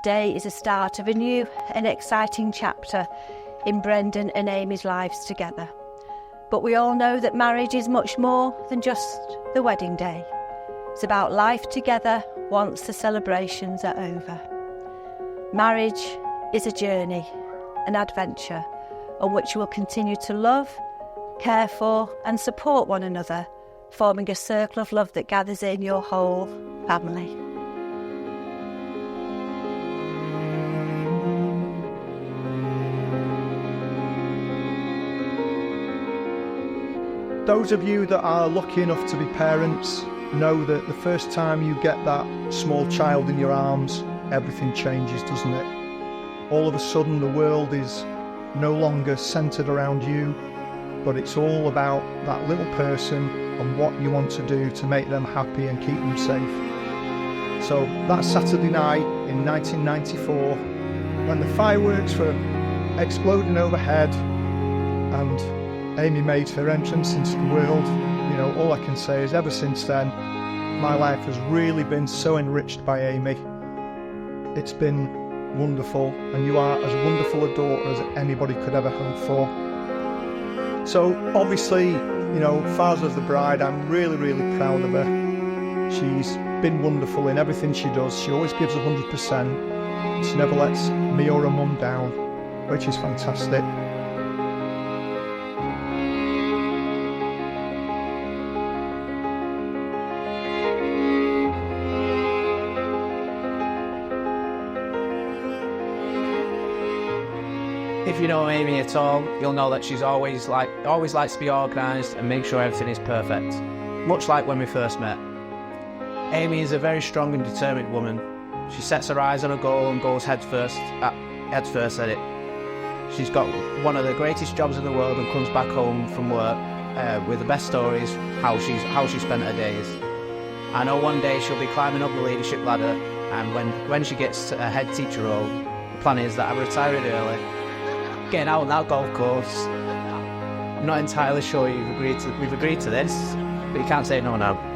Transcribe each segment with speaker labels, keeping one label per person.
Speaker 1: today is the start of a new and exciting chapter in Brendan and Amy's lives together. But we all know that marriage is much more than just the wedding day. It's about life together once the celebrations are over. Marriage is a journey, an adventure, on which you will continue to love, care for and support one another, forming a circle of love that gathers in your whole family.
Speaker 2: Those of you that are lucky enough to be parents know that the first time you get that small child in your arms, everything changes, doesn't it? All of a sudden the world is no longer centred around you, but it's all about that little person and what you want to do to make them happy and keep them safe. So that Saturday night in 1994, when the fireworks were exploding overhead and Amy made her entrance into the world, all I can say is ever since then, my life has really been so enriched by Amy. It's been wonderful, and you are as wonderful a daughter as anybody could ever hope for. So obviously, father of the bride, I'm really, really proud of her. She's been wonderful in everything she does. She always gives 100%. She never lets me or her mum down, which is fantastic.
Speaker 3: If you know Amy at all, you'll know that she's always likes to be organised and make sure everything is perfect, much like when we first met. Amy is a very strong and determined woman. She sets her eyes on a goal and goes head first at it. She's got one of the greatest jobs in the world and comes back home from work with the best stories, how she spent her days. I know one day she'll be climbing up the leadership ladder, and when she gets a head teacher role, the plan is that I retire it early. Getting out on that golf course. I'm not entirely sure we've agreed to this, but you can't say no now.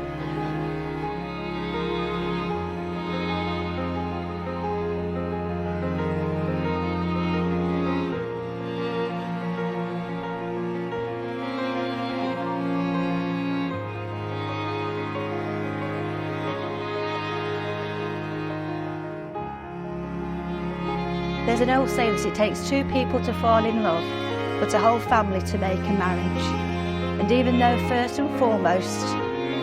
Speaker 1: There's an old saying that it takes two people to fall in love, but a whole family to make a marriage. And even though first and foremost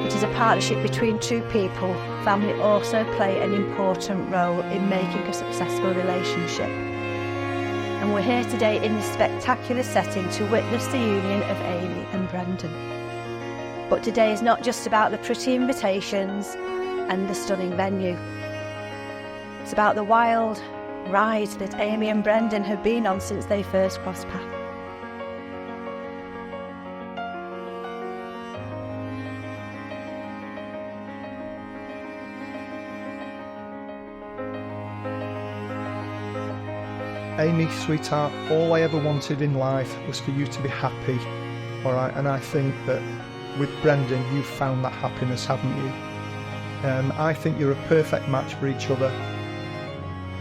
Speaker 1: it is a partnership between two people, family also play an important role in making a successful relationship. And we're here today in this spectacular setting to witness the union of Amy and Brendan. But today is not just about the pretty invitations and the stunning venue. It's about the wild ride that Amy and Brendan have been on since they first crossed paths.
Speaker 2: Amy, sweetheart, all I ever wanted in life was for you to be happy, all right? And I think that with Brendan, you've found that happiness, haven't you? I think you're a perfect match for each other.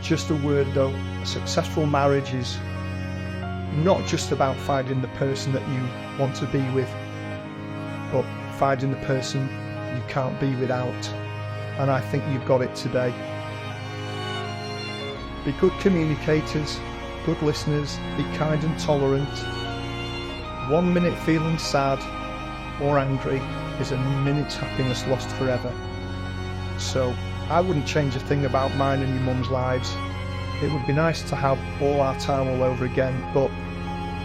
Speaker 2: Just a word though, a successful marriage is not just about finding the person that you want to be with, but finding the person you can't be without. And I think you've got it today. Be good communicators, good listeners, be kind and tolerant. 1 minute feeling sad or angry is a minute's happiness lost forever. So I wouldn't change a thing about mine and your mum's lives. It would be nice to have all our time all over again, but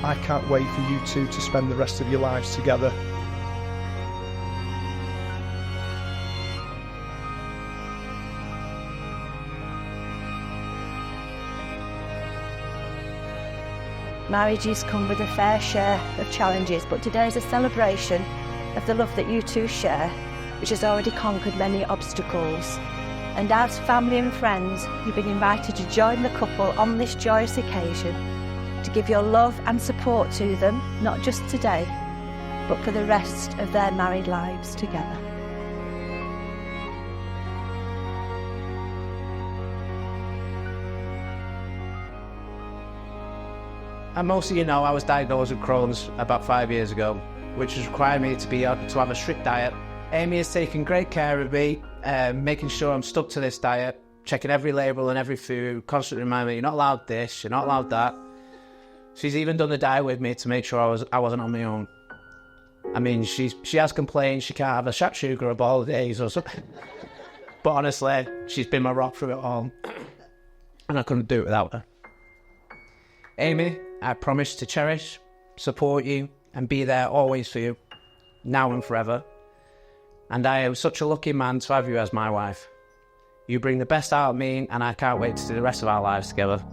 Speaker 2: I can't wait for you two to spend the rest of your lives together.
Speaker 1: Marriages come with a fair share of challenges, but today is a celebration of the love that you two share, which has already conquered many obstacles. And as family and friends, you've been invited to join the couple on this joyous occasion, to give your love and support to them, not just today, but for the rest of their married lives together.
Speaker 3: And most of you know I was diagnosed with Crohn's about 5 years ago, which has required me to have a strict diet. Amy has taken great care of me, making sure I'm stuck to this diet, checking every label and every food, constantly reminding me, you're not allowed this, you're not allowed that. She's even done the diet with me to make sure I wasn't on my own. I mean, she has complained she can't have a shot sugar of all the days or something. But honestly, she's been my rock through it all. And I couldn't do it without her. Amy, I promise to cherish, support you, and be there always for you, now and forever. And I am such a lucky man to have you as my wife. You bring the best out of me, and I can't wait to do the rest of our lives together.